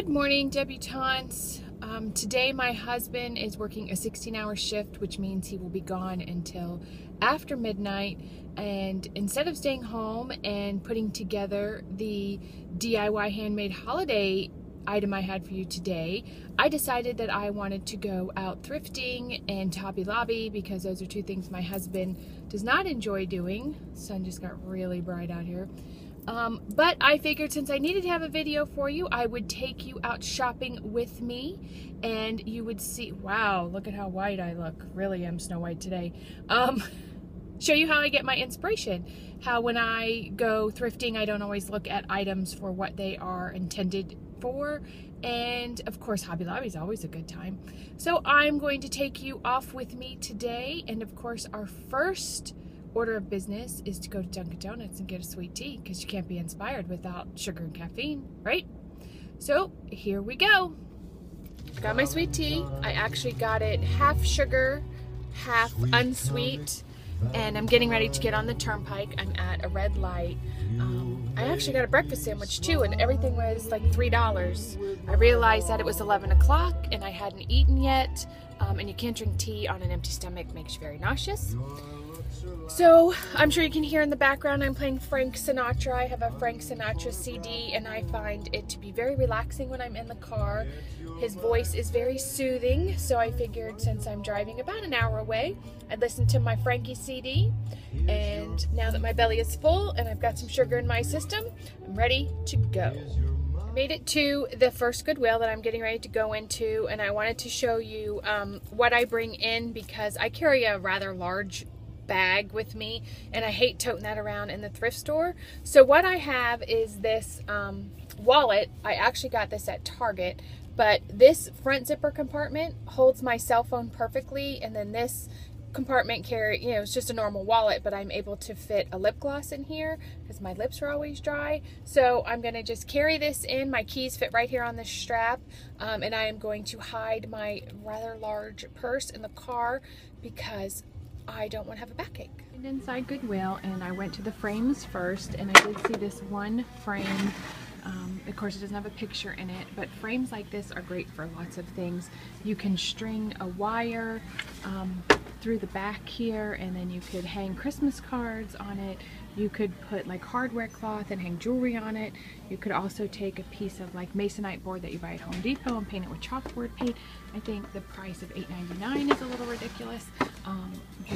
Good morning, debutantes. Today my husband is working a 16-hour shift, which means he will be gone until after midnight. And instead of staying home and putting together the DIY handmade holiday item I had for you today, I decided that I wanted to go out thrifting and to Hobby Lobby because those are two things my husband does not enjoy doing. The sun just got really bright out here. But I figured since I needed to have a video for you, I would take you out shopping with me and you would see, wow, look at how white I look. Really am Snow White today. Show you how I get my inspiration. How when I go thrifting, I don't always look at items for what they are intended for. And of course, Hobby Lobby is always a good time. So I'm going to take you off with me today. And of course, our first order of business is to go to Dunkin' Donuts and get a sweet tea because you can't be inspired without sugar and caffeine, right? So here we go. Got my sweet tea. I actually got it half sugar, half unsweet, and I'm getting ready to get on the turnpike. I'm at a red light. I actually got a breakfast sandwich too, and everything was like $3. I realized that it was 11 o'clock and I hadn't eaten yet, and you can't drink tea on an empty stomach, makes you very nauseous. So I'm sure you can hear in the background I'm playing Frank Sinatra. I have a Frank Sinatra CD and I find it to be very relaxing when I'm in the car. His voice is very soothing, so I figured since I'm driving about an hour away, I'd listen to my Frankie CD. And now that my belly is full and I've got some sugar in my system, I'm ready to go. I made it to the first Goodwill that I'm getting ready to go into, and I wanted to show you what I bring in because I carry a rather large bag with me and I hate toting that around in the thrift store. So what I have is this wallet. I actually got this at Target, but this front zipper compartment holds my cell phone perfectly, and then this compartment it's just a normal wallet, but I'm able to fit a lip gloss in here because my lips are always dry. So I'm going to just carry this in. My keys fit right here on the strap, and I am going to hide my rather large purse in the car because I don't want to have a backache. And inside Goodwill, and I went to the frames first, and I did see this one frame. Of course, it doesn't have a picture in it, but frames like this are great for lots of things. You can string a wire through the back here, and then you could hang Christmas cards on it. You could put like hardware cloth and hang jewelry on it. You could also take a piece of like masonite board that you buy at Home Depot and paint it with chalkboard paint. I think the price of $8.99 is a little ridiculous,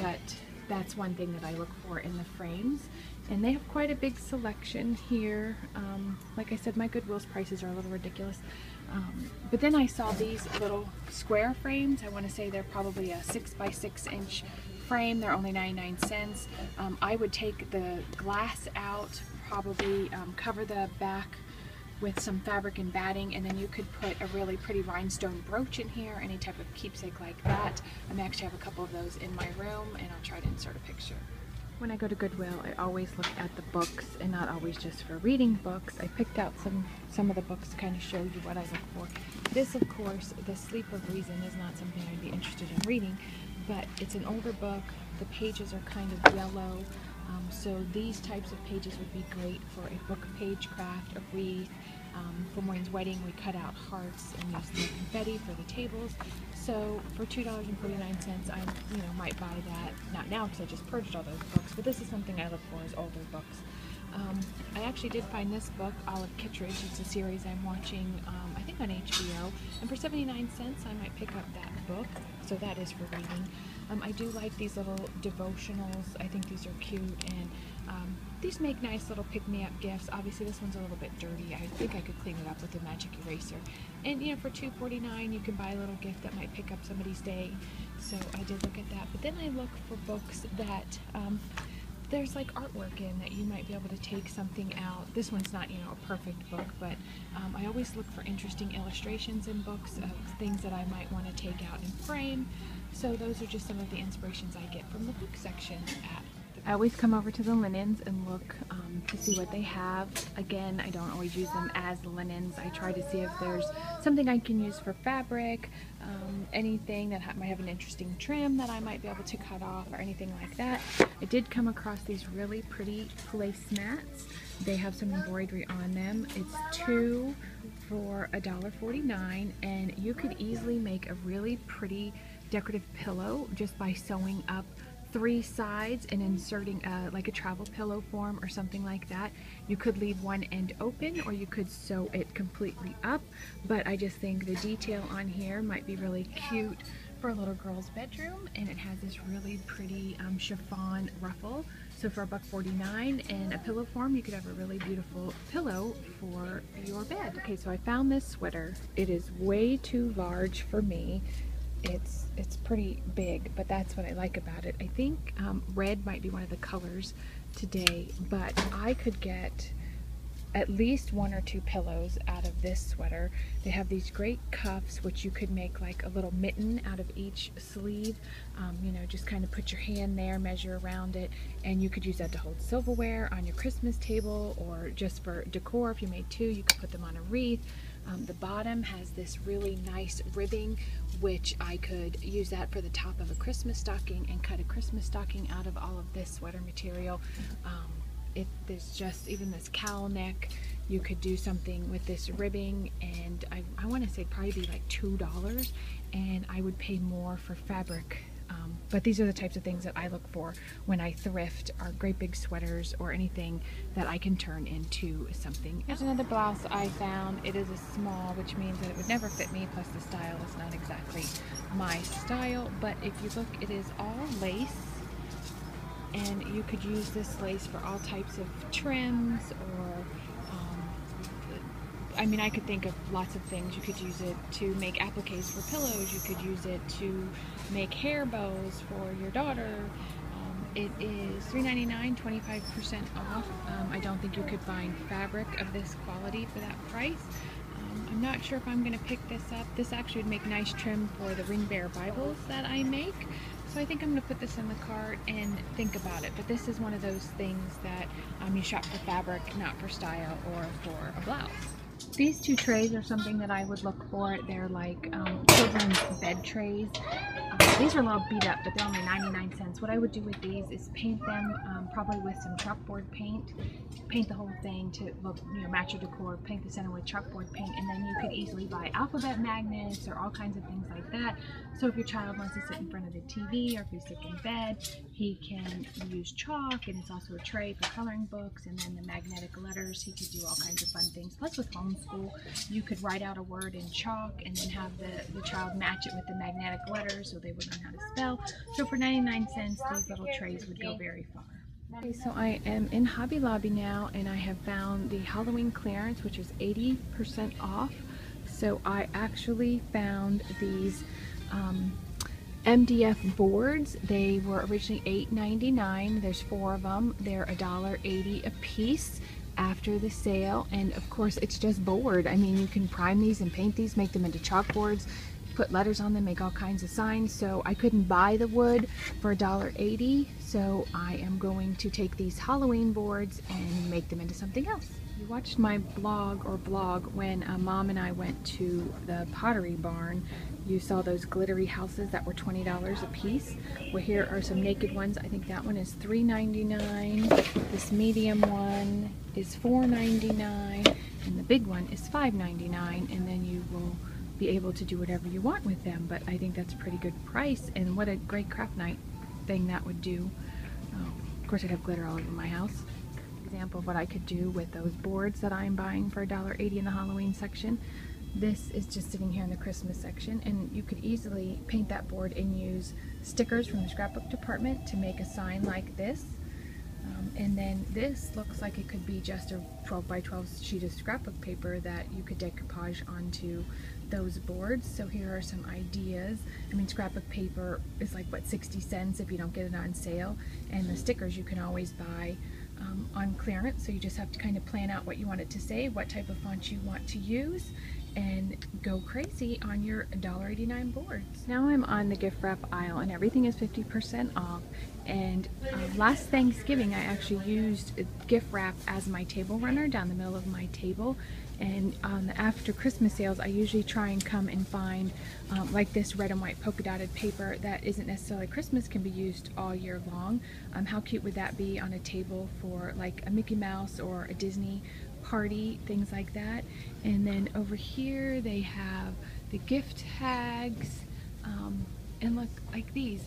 but that's one thing that I look for in the frames. And they have quite a big selection here. Like I said, my Goodwill's prices are a little ridiculous. But then I saw these little square frames. I want to say they're probably a 6 by 6 inch frame. They're only 99 cents. I would take the glass out, probably cover the back with some fabric and batting, and then you could put a really pretty rhinestone brooch in here, any type of keepsake like that. I actually have a couple of those in my room, and I'll try to insert a picture. When I go to Goodwill, I always look at the books, and not always just for reading books. I picked out some of the books to kind of show you what I look for. This, of course, The Sleep of Reason, is not something I'd be interested in reading, but it's an older book. The pages are kind of yellow, so these types of pages would be great for a book page craft, a wreath. For Maureen's wedding, we cut out hearts and used the confetti for the tables. So for $2.49, I might buy that. Not now because I just purged all those books, but this is something I look for as older books. I actually did find this book, Olive Kittredge. It's a series I'm watching, I think on HBO, and for 79 cents I might pick up that book, so that is for reading. I do like these little devotionals. I think these are cute, and these make nice little pick-me-up gifts. Obviously this one's a little bit dirty. I think I could clean it up with a magic eraser. And for $2.49 you can buy a little gift that might pick up somebody's day, so I did look at that. But then I look for books that there's like artwork in, that you might be able to take something out. This one's not, a perfect book, but I always look for interesting illustrations in books of things that I might want to take out and frame. So those are just some of the inspirations I get from the book section at the I always come over to the linens and look to see what they have. Again, I don't always use them as linens. I try to see if there's something I can use for fabric, anything that might have an interesting trim that I might be able to cut off or anything like that. I did come across these really pretty placemats. They have some embroidery on them. It's 2 for $1.49, and you could easily make a really pretty decorative pillow just by sewing up 3 sides and inserting like a travel pillow form or something like that. You could leave one end open or you could sew it completely up, but I just think the detail on here might be really cute for a little girl's bedroom, and it has this really pretty chiffon ruffle. So for $1.49 and a pillow form, you could have a really beautiful pillow for your bed. Okay, so I found this sweater. It is way too large for me. It's pretty big, but that's what I like about it. I think red might be one of the colors today, but I could get at least 1 or 2 pillows out of this sweater. They have these great cuffs, which you could make like a little mitten out of each sleeve. You know, just kind of put your hand there, measure around it, and you could use that to hold silverware on your Christmas table, or just for decor. If you made 2, you could put them on a wreath. The bottom has this really nice ribbing, which I could use that for the top of a Christmas stocking and cut a Christmas stocking out of all of this sweater material. There's just even this cowl neck. You could do something with this ribbing, and I want to say probably be like $2, and I would pay more for fabric. But these are the types of things that I look for when I thrift, are great big sweaters or anything that I can turn into something. Here's another blouse I found. It is a small, which means that it would never fit me, plus the style is not exactly my style. But if you look, it is all lace, and you could use this lace for all types of trims, or I mean, I could think of lots of things. You could use it to make appliques for pillows. You could use it to make hair bows for your daughter. It is $3.99, 25% off. I don't think you could find fabric of this quality for that price. I'm not sure if I'm going to pick this up. This actually would make nice trim for the Ring Bearer Bibles that I make. So I think I'm going to put this in the cart and think about it. But this is one of those things that you shop for fabric, not for style or for a blouse. These 2 trays are something that I would look for. They're like children's bed trays. These are a little beat up, but they're only 99 cents. What I would do with these is paint them probably with some chalkboard paint. Paint the whole thing to look, you know, match your decor. Paint the center with chalkboard paint, and then you could easily buy alphabet magnets or all kinds of things like that. So if your child wants to sit in front of the TV, or if he's sick in bed, he can use chalk, and it's also a tray for coloring books, and then the magnetic letters. He could do all kinds of fun things. Plus with homeschool, you could write out a word in chalk and then have the child match it with the magnetic letters so they would learn how to spell. So for 99 cents, these little trays would go very far. Okay, so I am in Hobby Lobby now, and I have found the Halloween clearance, which is 80% off. So I actually found these MDF boards. They were originally $8.99. There's 4 of them. They're $1.80 a piece after the sale, and of course it's just board. I mean, you can prime these and paint these, make them into chalkboards, put letters on them, make all kinds of signs. So I couldn't buy the wood for $1.80, so I am going to take these Halloween boards and make them into something else. You watched my blog when Mom and I went to the Pottery Barn. You saw those glittery houses that were $20 a piece. Well, here are some naked ones. I think that one is $3.99. This medium one is $4.99, and the big one is $5.99, and then you will be able to do whatever you want with them. But I think that's a pretty good price, and what a great craft night thing that would do. Of course, I'd have glitter all over my house. Example of what I could do with those boards that I'm buying for $1.80 in the Halloween section. This is just sitting here in the Christmas section, and you could easily paint that board and use stickers from the scrapbook department to make a sign like this. And then this looks like it could be just a 12 by 12 sheet of scrapbook paper that you could decoupage onto those boards. So here are some ideas. I mean, scrapbook paper is like, what, 60 cents if you don't get it on sale, and the stickers you can always buy on clearance. So you just have to kind of plan out what you want it to say, what type of font you want to use, and go crazy on your $1.89 boards. Now I'm on the gift wrap aisle and everything is 50% off. And last Thanksgiving I actually used gift wrap as my table runner down the middle of my table. And on the after Christmas sales, I usually try and come and find like this red and white polka dotted paper that isn't necessarily Christmas, can be used all year long. How cute would that be on a table for like a Mickey Mouse or a Disney party, things like that. And then over here they have the gift tags, and look, like these.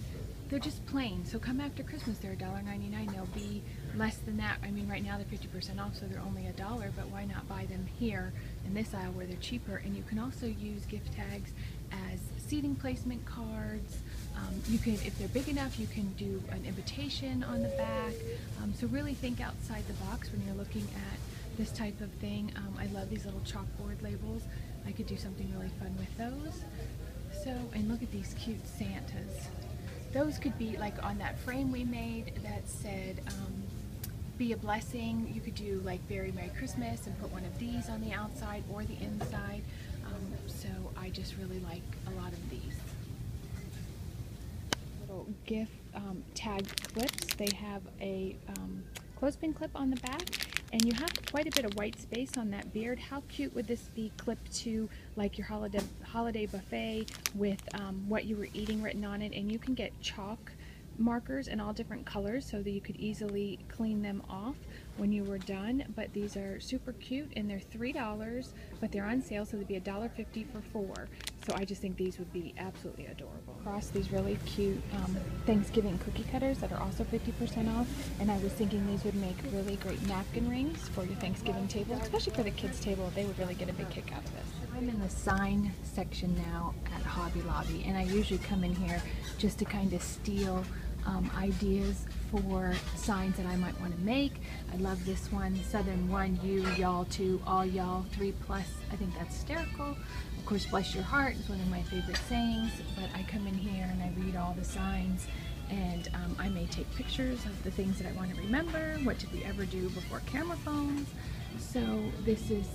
They're just plain, so come after Christmas, they're $1.99. They'll be less than that. I mean, right now they're 50% off, so they're only $1, but why not buy them here in this aisle where they're cheaper? And you can also use gift tags as seating placement cards. You can, if they're big enough, you can do an invitation on the back. So really think outside the box when you're looking at this type of thing. I love these little chalkboard labels. I could do something really fun with those. So, and look at these cute Santas. Those could be like on that frame we made that said, be a blessing. You could do like very Merry Christmas and put one of these on the outside or the inside. So I just really like a lot of these. Little gift tag clips. They have a clothespin clip on the back, and you have quite a bit of white space on that beard. How cute would this be clipped to like your holiday buffet with what you were eating written on it? And you can get chalk markers in all different colors so that you could easily clean them off when you were done. But these are super cute and they're $3, but they're on sale, so they'd be $1.50 for 4. So I just think these would be absolutely adorable. Across these really cute Thanksgiving cookie cutters that are also 50% off, and I was thinking these would make really great napkin rings for your Thanksgiving table, especially for the kids' table. They would really get a big kick out of this. I'm in the sign section now at Hobby Lobby, and I usually come in here just to kind of steal ideas for signs that I might want to make. I love this one, Southern 1, you, y'all 2, all y'all 3+. I think that's hysterical. Of course, bless your heart is one of my favorite sayings, but I come in here and I read all the signs, and I may take pictures of the things that I want to remember. What did we ever do before camera phones? So this is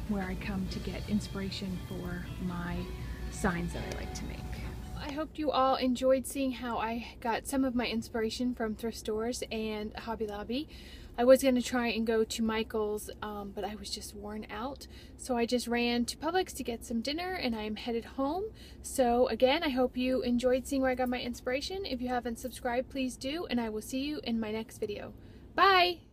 where I come to get inspiration for my signs that I like to make. I hope you all enjoyed seeing how I got some of my inspiration from thrift stores and Hobby Lobby. I was going to try and go to Michael's, but I was just worn out. So I just ran to Publix to get some dinner, and I am headed home. So again, I hope you enjoyed seeing where I got my inspiration. If you haven't subscribed, please do, and I will see you in my next video. Bye!